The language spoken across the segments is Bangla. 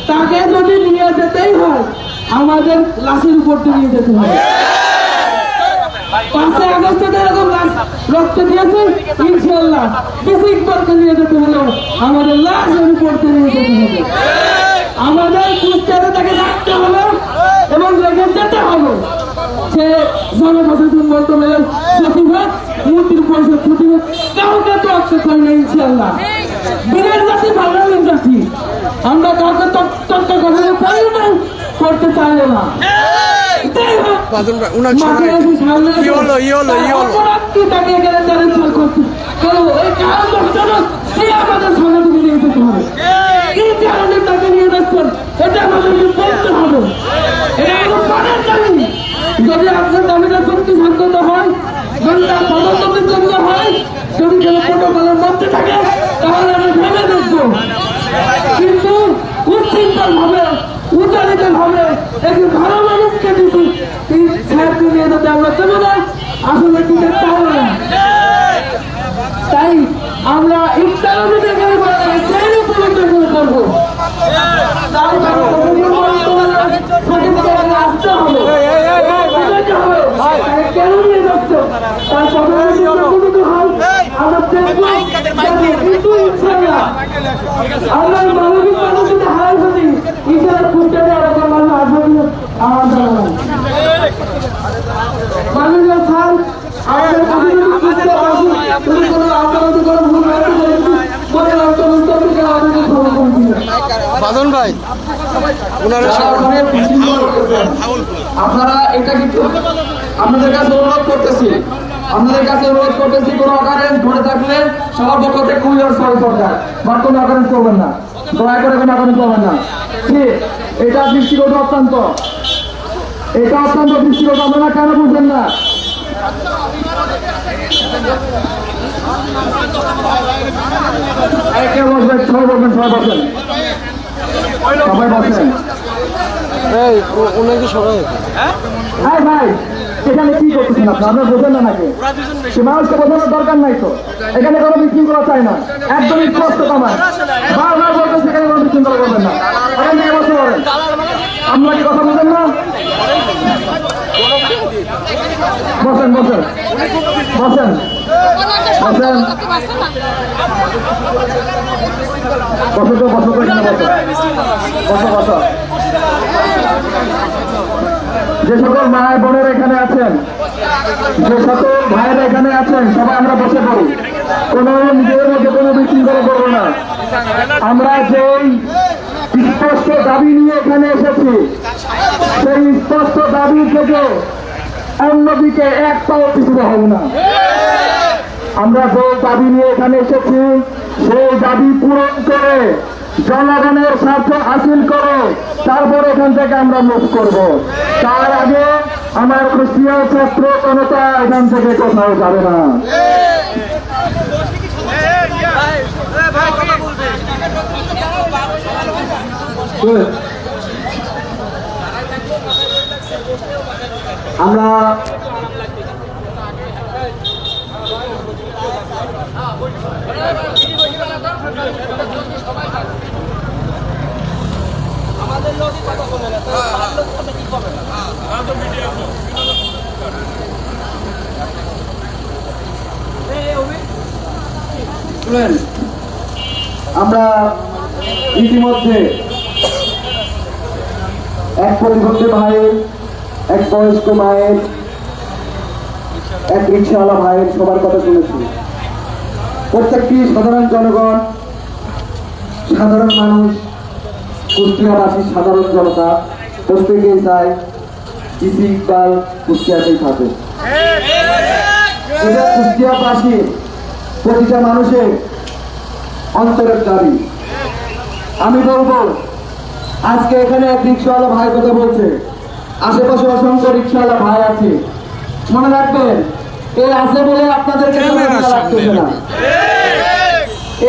তাকে যদি নিয়ে যেতেই হয় আমাদের লাশের উপর নিয়ে যেতে হবে। 5 আগস্টে এরকম রক্ত দিয়েছে, ইনশাল্লাহ ইকবালকে নিয়ে যেতে হলো আমাদের লাশের উপর নিয়ে যেতে হবে। আমাদের কুষ্টিয়াতে তাকে রাখতে হবে এবং রেখে যেতে হবে। সে জনপ্রশাসন মন্ত্রণালয়ের সচিব হোক, মন্ত্রী পরিষদ সচিব হোক, কাউকে তো অক্ষত হয় না ইনশাল্লাহ। বীরের জাতি ভালোই জাতি, আমরা কাউকে তত্ত্ব করতে চাই না। যদি আপনার দাবিটা চুক্তি সংগত হয়, ঘন্টা পদক্ষেপ হয়, যদি কেউ প্রোটোকলের মধ্যে থাকে তাহলে আমি ভেবে দেখবো। কিন্তু উচ্ছৃঙ্খল ভাবে উচ্চারিত ভাবে একটি ভালো মানুষকে দিচ্ছি স্যারকে নিয়ে যেতে আমরা দেবো না, আসলে টিকে চাও না। তাই আমরা ইফতার করবো। আসতে হবে, কেন নিয়ে যাচ্ছ তার আমরা মানবিক মানুষের হার হতি ইনশাআল্লাহ খুঁজতে এরকম মানুষ আসবে আমাদের মাননীয় স্যার আমাদের বাদন ভাই আপনারা এটা কিন্তু আপনাদের কাছে অনুরোধ করতেছি, কোনো অকারেন্স ঘটে থাকলে সবার পক্ষ থেকে কুইয়ার সরি সরকার বা কোনো অকারেন্স করবেন না, দয়া করে কোনো অকারেন্স করবেন না। ঠিক, এটা দৃষ্টিগত অত্যন্ত দৃষ্টিগত, আপনারা কেন বুঝবেন না? কে বসবেন? সবাই বসবেন, সবাই বসেন। ভাই এখানে কি করতেছেন আপনারা বোঝেন না নাকি? সে মানুষকে বোঝানোর দরকার নাই তো, এখানে কোনো বিশৃঙ্খলা চাই না, একদমই স্পষ্ট কামায় বারবার বলতে সেখানে কোনো বিশৃঙ্খলা করবেন না। এখান থেকে বসতে পারেন, আমরা কি কথা বলবেন না? বসেন বসেন বসেন বসেন বসো তো, বসো তো, এখানে বসো বসো বসো। যে সকল মায়ের বোনেরা এখানে আছেন, যে সকল ভাইয়েরা এখানে আছেন, সবাই আমরা বসে পড়ি, কোনো নিজের মধ্যে কোনো বিশৃঙ্খলা করবো না। আমরা যেই স্পষ্ট দাবি নিয়ে এখানে এসেছি, সেই স্পষ্ট দাবি থেকে অন্যদিকে এক পাও পিছুতে হবে না। আমরা যে দাবি নিয়ে এখানে এসেছি সেই দাবি পূরণ করে জনগণের স্বার্থ হাসিল করে তারপর এখান থেকে আমরা মুভ করব। তার আগে আমার কুষ্টিয়া ছাত্র জনতা এখান থেকে কোথাও যাবে না। আমরা আমরা ইতিমধ্যে এক প্রতিবন্ধী ভাইয়ের, এক বয়স্ক মায়ের, এক রিক্সাওয়ালা ভাইয়ের সবার কথা শুনেছি। প্রত্যেকটি সাধারণ জনগণ, সাধারণ মানুষ, কুষ্টিয়াবাসী সাধারণ জনতা প্রত্যেকেই চায় ইসি ইকবাল কুষ্টিয়াতেই থাকে। এটা কুষ্টিয়াবাসী প্রতিটা মানুষের অন্তরের দাবি। আমি বলবো আজকে এখানে এক রিক্সাওয়ালা ভাই কথা বলছে, আশেপাশে অসংখ্য রিক্সাওয়ালা ভাই আছে। মনে রাখবেন, এই আছে বলে আপনাদেরকে রাখতেছে না।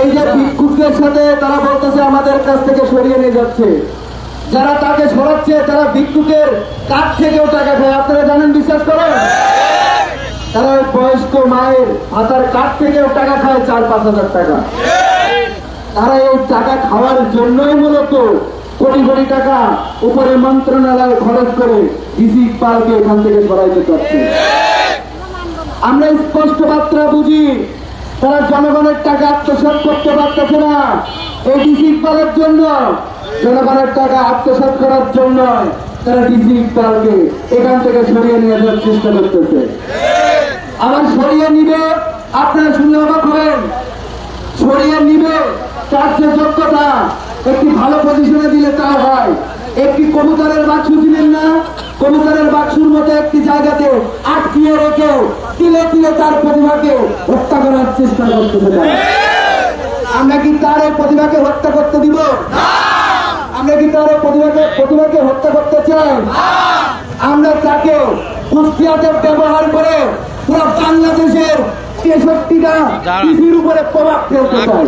এই যে ভিক্ষুকের সাথে তারা বলতেছে আমাদের কাছ থেকে সরিয়ে নিয়ে যাচ্ছে, যারা তাকে সরাচ্ছে তারা ভিক্ষুকের কাঠ থেকেও টাকা খায়। আপনারা জানেন, বিশ্বাস করেন? তারা ওই বয়স্ক মায়ের হাতার কাঠ থেকেও টাকা খায় 4-5 হাজার টাকা। তারা এই টাকা খাওয়ার জন্যই মূলত কোটি কোটি টাকা উপরে মন্ত্রণালয়ে খরচ করে ডিসি ইকবালকে এখান থেকে সরাইতে চাচ্ছে। আমরা স্পষ্ট মাত্রা বুঝি, তারা জনগণের টাকা আত্মসাৎ করতে পারতেছে না এই ডিসি ইকবালের জন্য, জনগণের টাকা আত্মসাৎ করার জন্য তারা ডিসি ইকবালকে এখান থেকে সরিয়ে নিয়ে যাওয়ার চেষ্টা করতেছে। আবার সরিয়ে নিবে, আপনারা শুনে অবাক হবেন, সরিয়ে নিবে তার যে যোগ্যতা, একটি ভালো পজিশনে দিলে তা হয়। একটি কবুতরের বাক্সু ছিলেন না, কবুতরের বাক্সুর মতো একটি জায়গাতে আটকিয়ে রেখে তিলে তিলে তার প্রতিভাকে হত্যা করার চেষ্টা করতেছে। আমরা কি তার এই প্রতিভাকে হত্যা করতে দিব? আমরা কি তার এই প্রতিভাকে হত্যা করতে চাই? আমরা তাকে কুষ্টিয়াতে ব্যবহার করে পুরো বাংলাদেশের 63টা কৃষির উপরে প্রভাব ফেলতে চাই।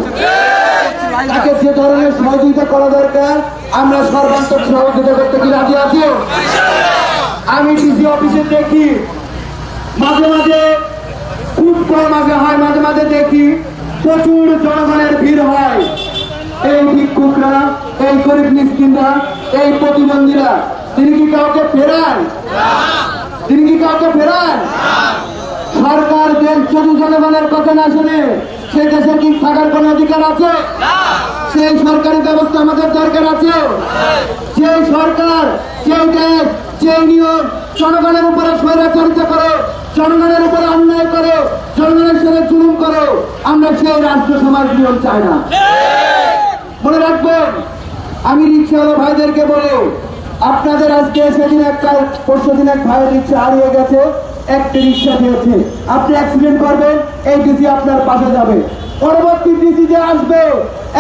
তাকে যে ধরনের সহযোগিতা করা দরকার আমরা সর্বান্তক সহযোগিতা করতে কি রাজি আছি? আমি ডিসি অফিসে দেখি মাঝে মাঝে, খুব কম মাঝে হয়, মাঝে মাঝে দেখি প্রচুর জনগণের ভিড় হয়। এই ভিক্ষুকরা, এই গরিব মিসকিনরা, এই প্রতিবন্ধীরা, তিনি কি কাউকে ফেরান? তিনি কি কাউকে ফেরান? সরকার দেশ যদি জনগণের কথা না শুনে সে দেশে কি থাকার কোন অধিকার আছে? সেই সরকারি ব্যবস্থা আমাদের দরকার আছে। যে সরকার, যে দেশ, যে নিয়ম জনগণের উপরে স্বৈরাচারিত করে, জনগণের উপরে অন্যায় করে, জনগণের সাথে জুলুম করে, আমরা সেই রাষ্ট্র সমাজ নিয়ম চাই না। মনে রাখবেন, আমি রিক্সাওয়ালা ভাইদেরকে বলে, আপনাদের আজকে সেদিন একটা, পরশু দিন এক ভাইয়ের রিক্সা হারিয়ে গেছে, একটা রিক্সা দিয়েছে, আপনি অ্যাক্সিডেন্ট করবেন, এই ডিসি আপনার পাশে যাবে। পরবর্তী ডিসি যে আসবে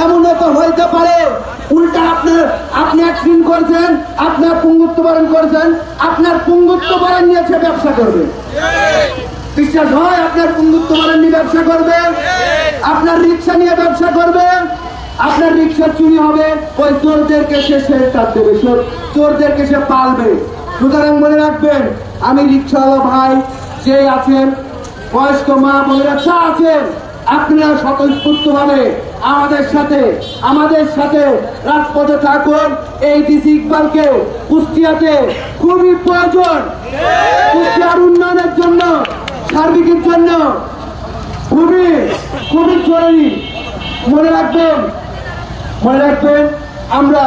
এমন তো হইতে পারে উল্টা আপনি অ্যাক্সিডেন্ট করছেন, আপনার পুঙ্গুত্ব বরণ করছেন, আপনার পুঙ্গুত্ব বরণ নিয়ে সে ব্যবসা করবে। বিশ্বাস হয়? আপনার পুঙ্গুত্ব বরণ নিয়ে ব্যবসা করবে, আপনার রিক্সা নিয়ে ব্যবসা করবে, আপনার রিক্সা চুরি হবে, ওই চোরদেরকে সে শেল্টার দেবে, চোরদেরকে সে পালবে। সুতরাং মনে রাখবেন, আমি রিক্সাওয়ালা ভাই যে আছেন, বয়স্ক মা বোনেরা যা আছেন, আপনারা স্বতঃস্ফূর্তভাবে আমাদের সাথে রাজপথে থাকুন। এই ডিসি ইকবালকে কুষ্টিয়াতে খুবই প্রয়োজন, কুষ্টিয়ার উন্নয়নের জন্য, সার্বিকের জন্য খুবই খুবই জরুরি। মনে রাখবেন, আমরা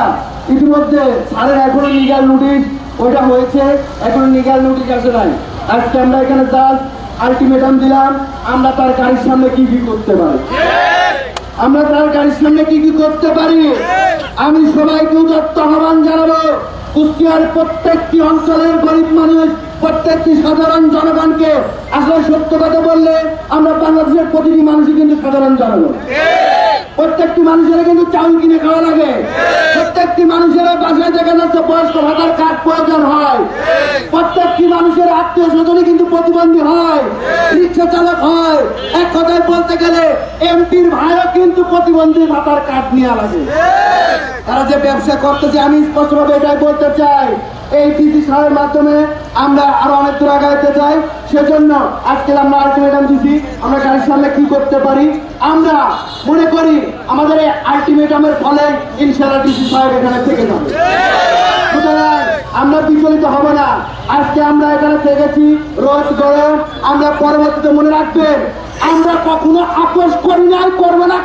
ইতিমধ্যে স্যারের এখনো লিগ্যাল নোটিশ ওইটা হয়েছে, এখনো লিগ্যাল নোটিশ আসে নাই। আজকে আমরা এখানে জাস্ট আলটিমেটাম দিলাম, আমরা তার গাড়ির সামনে কি কি করতে পারি, আমরা তার গাড়ির সামনে কি কি করতে পারি। আমি সবাইকে উদাত্ত আহ্বান জানাবো, কুষ্টিয়ার প্রত্যেকটি অঞ্চলের গরিব মানুষ, প্রত্যেকটি সাধারণ জনগণকে, আসলে সত্য কথা বললে আমরা বাংলাদেশের প্রতিটি মানুষই কিন্তু সাধারণ জনগণ। প্রত্যেকটি মানুষের কিন্তু চাউল কিনে খাওয়া লাগে, প্রত্যেকটি মানুষের বাসায় দেখা যাচ্ছে বয়স্ক ভাতার কার্ড প্রয়োজন হয়, প্রত্যেকটি মানুষের আত্মীয় স্বজনই কিন্তু প্রতিবন্ধী হয়, রিক্সা চালক হয়, এক কথায় বলতে গেলে এমপির ভাইও কিন্তু প্রতিবন্ধী ভাতার কার্ড নিয়ে লাগে। তারা যে ব্যবসা করতেছে, আমি স্পষ্টভাবে এটাই বলতে চাই, এই ডিসি সাহেবের মাধ্যমে আমরা আরো অনেক দূর আগাইতে চাই। সেজন্য আজকে আমরা আলটিমেটাম দিছি, আমরা গাড়ির সামনে কি করতে পারি। আমরা মনে করি আমাদের এই আলটিমেটামের ফলে ইনশাআল্লাহ ডিসি সাহেব এখানে থেকে যাবে। সুতরাং আমরা বিচলিত হব না। আজকে আমরা এখানে থেকেছি, রোদ গরম, আমরা পরবর্তীতে মনে রাখবেন, আমরা কখনো আপোষ করি নাই, করবো না।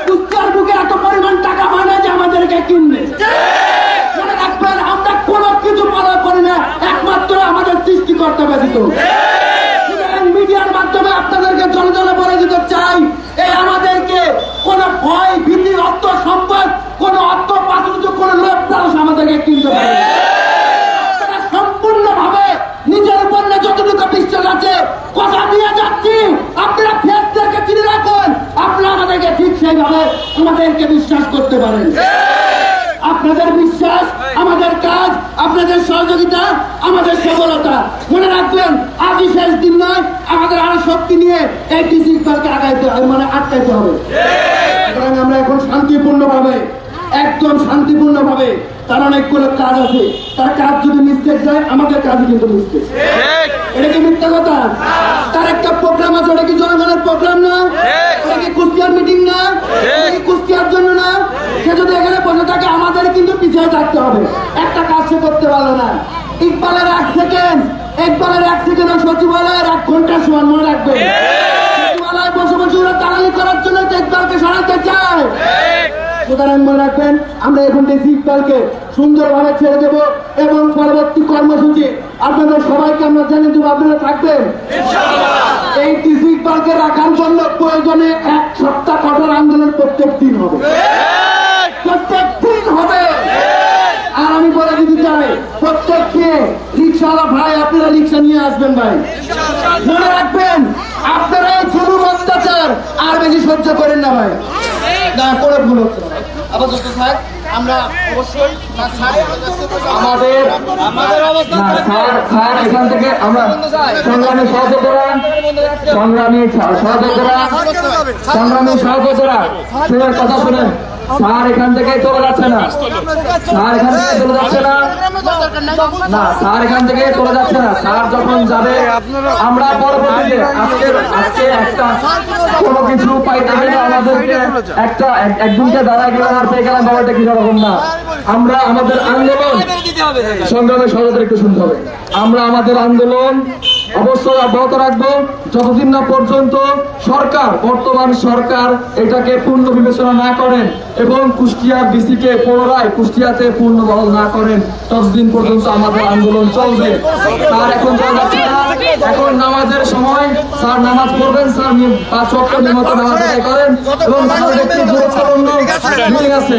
কুষ্টিয়ার বুকে এত পরিমাণ টাকা হয় না যে আমাদেরকে কিনবে। মনে রাখবেন, আমরা কোনো কিছু পালন করি না, একমাত্র আমাদের সৃষ্টিকর্তা ব্যতীত। মিডিয়ার মাধ্যমে আপনাদেরকে জলে বলে দিতে চাই, এই আমাদেরকে কোন ভয় ভীতি, অর্থ সম্পদ, কোন অর্থ পাত্র, কোন লোক প্রাস আমাদেরকে কিনতে পারে। আপনারা সম্পূর্ণভাবে নিজের উপর যতটুকু বিশ্বাস আছে কথা দিয়ে যাচ্ছি, আপনারা ফেসদেরকে চিনে রাখুন, আপনারা আমাদেরকে ঠিক সেইভাবে আমাদেরকে বিশ্বাস করতে পারেন। আপনাদের বিশ্বাস আমাদের কাজ, আপনাদের সহযোগিতা আমাদের সফলতা। মনে রাখবেন, আজই শেষ দিন নয়, আমাদের আরো শক্তি নিয়ে এই ডিসি ইকবালকে আটকাইতে হবে। সুতরাং আমরা এখন শান্তিপূর্ণভাবে, একদম শান্তিপূর্ণভাবে তার অনেকগুলো কাজ আছে, তার কাজ যদি মিস্টেক যায় আমাদের কাজে কিন্তু মিস্টেক। এটা কি মিথ্যা কথা? তার একটা প্রোগ্রাম আছে, ওটা কি জনগণের প্রোগ্রাম না? ওটা কি কুষ্টিয়ার মিটিং না? ওটা কি কুষ্টিয়ার জন্য না? সে যদি এখানে বসে থাকে আমাদের কিন্তু পিছিয়ে থাকতে হবে। একটা কাজ সে করতে পারলো না। ইকবালের 1 সেকেন্ড, ইকবালের 1 সেকেন্ড সচিবালয়ের 1 ঘন্টা সমান, মনে রাখবে। সচিবালয়ে বসে বসে ওরা দালালি করার জন্য ইকবালকে সরাতে চায়। সুতরাং মনে রাখবেন, আমরা এখন ডিসি ইকবালকে সুন্দরভাবে ছেড়ে দেব এবং পরবর্তী কর্মসূচি আপনাদের সবাইকে আমরা জানিয়ে দেবো, আপনারা থাকবেন। এই ডিসি ইকবালকে রাখার জন্য প্রয়োজনে 1 সপ্তাহ কঠোর আন্দোলন প্রত্যেক দিন হবে, প্রত্যেক দিন হবে। আর আমি বলে দিতে চাই, প্রত্যেককে রিক্সাওয়ালা ভাই, আপনারা রিক্সা নিয়ে আসবেন ভাই। মনে রাখবেন, আপনারা এই জুলুম অত্যাচার আর বেশি সহ্য করেন না ভাই। না, কোনো ভুল হচ্ছে না। আপাতত থাক, আমরা অবশ্যই আমাদের স্যার এখান থেকে আমরা সংগ্রামী সহযোগীরা শুনে কথা শুনেন। স্যার এখান থেকে চলে যাচ্ছে না, স্যার এখান থেকে চলে যাচ্ছে না, স্যার এখান থেকে চলে যাচ্ছে না। স্যার যখন যাবে আমরা পরবর্তীতে আজকে একটা কোনো কিছু পাইতে গেলে আমাদেরকে একদিনকে দাঁড়ায় গেলাম আর পেয়ে গেলাম, ব্যাপারটা কি রকম না। আমরা আমাদের আন্দোলন সংগ্রামের সহযোগিতা একটু শুনতে হবে। আমরা আমাদের আন্দোলন অবশ্যই অব্যাহত রাখবো যতদিন না পর্যন্ত বর্তমান সরকার এটাকে পূর্ণ বিবেচনা না করেন এবং কুষ্টিয়া ডিসিকে পুনরায় কুষ্টিয়াতে পূর্ণ বহাল না করেন, ততদিন পর্যন্ত আমাদের আন্দোলন চলবে। স্যার এখন যাচ্ছে না, এখন নামাজের সময়। স্যার নামাজ পড়বেন, স্যার 5 ওয়াক্ত নিয়মিত নামাজ আদায় করেন এবং স্যার একটি গুরুত্বপূর্ণ মিটিং আছে।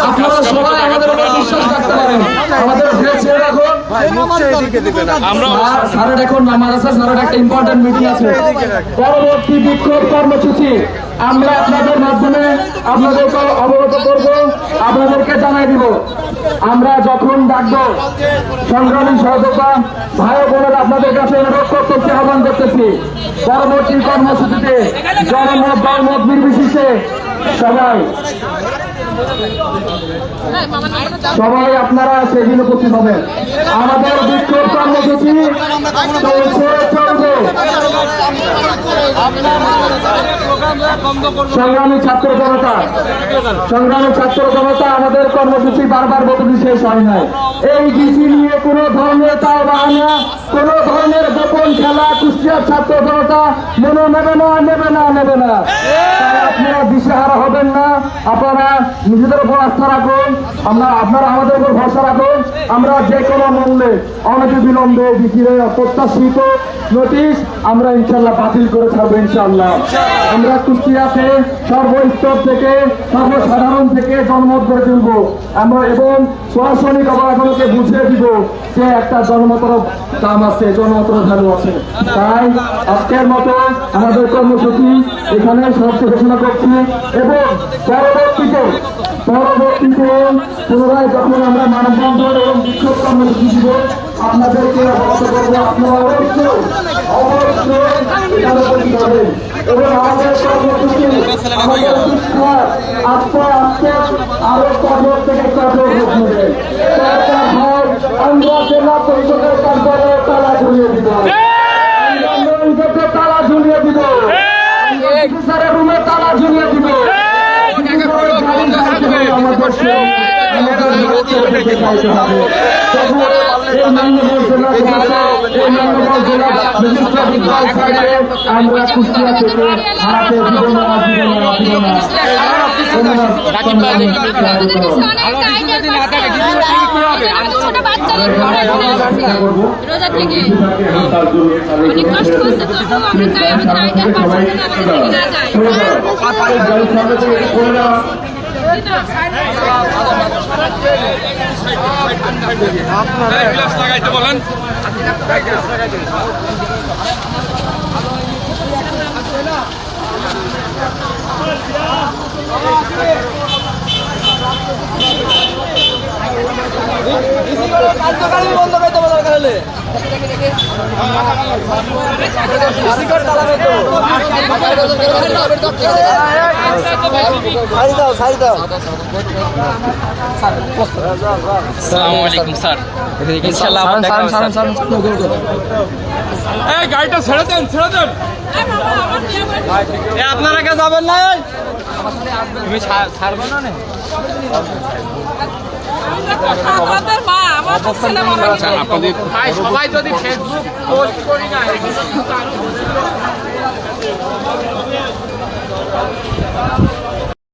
আপনারা সবাই আমাদের উপর বিশ্বাস রাখতে পারেন। আমাদের ছেড়ে রাখুন, স্যারের এখন নামাজ আছে, স্যারের একটা ইম্পর্টেন্ট মিটিং আছে। পরবর্তী বিক্ষোভ কর্মসূচি আমরা আপনাদের মাধ্যমে আপনাদেরকে অবগত করব, আপনাদেরকে জানাই দিব। আমরা যখন ডাকবো সংগ্রামী সহযোগিতা ভাই বোনেরা আপনাদের কাছে অনুরোধ করতেছি, আহ্বান করতেছি, পরবর্তী কর্মসূচিতে জনমত দলমত নির্বিশেষে সবাই আপনারা সেদিন উপস্থিত হবেন। আমাদের বিক্ষোভ কর্মসূচি চলবে। সংগ্রামী ছাত্র জনতা আমাদের কর্মসূচি বারবার বদলি শেষ হয় নাই। এই ডিসি নিয়ে কোন ধরনের তাও বাহানা, কোন ধরনের গোপন খেলা কুষ্টিয়ার ছাত্র জনতা মেনে নেবে না। আপনারা দিশেহারা হবেন না, আপনারা নিজেদের উপর আস্থা রাখুন, আপনারা আমাদের উপর ভরসা রাখুন। আমরা যে কোনো মূল্যে অনতিবিলম্বে ডিসির প্রত্যাশিত নোটিশ আমরা ইনশাল্লাহ বাতিল করে ছাড়বো। ইনশাল্লাহ আমরা কুষ্টিয়াতে সর্বস্তর থেকে সর্বসাধারণ থেকে জনমত গড়ে তুলব আমরা এবং প্রশাসনিক অবকাঠামোকে বুঝিয়ে দিব যে একটা জনমতের দাম আছে, জনমতের ভ্যালু আছে। তাই আজকের মতো আমাদের কর্মসূচি এখানে সমাপ্তি ঘোষণা করছি এবং পরবর্তীতে পুনরায় যখন আমরা মানববন্ধন এবং বিক্ষোভ কর্মসূচি দিব আপনাদেরকে অবগত করবো। আপনারা অবশ্যই এবং আমাদের কর্মসূচি আমাদের শিক্ষা আস্তে আরো কঠোর থেকে কঠোর রূপ নেবে। আমরা জেলা পরিষদের কার্যালয়ে তালা ঝুলিয়ে দিব, তালা ঝুলিয়ে দিব, অফিসারের রুমে তালা ঝুলিয়ে দিব। আমরা কুষ্টিয়া থেকে হারাতে লাগাইতে বলেন। কার্যকারী বন্ধ করতে বলা আসসালামু আলাইকুম স্যার ইনশাআল্লাহ এই গাড়িটা ছেড়ে দেন আপনারা কে যাবেন না তুমি ছাড়বে না আপনাদের মা আমার ছেলে মারা গেছে আপনাদের সবাই যদি ফেসবুক পোস্ট করি না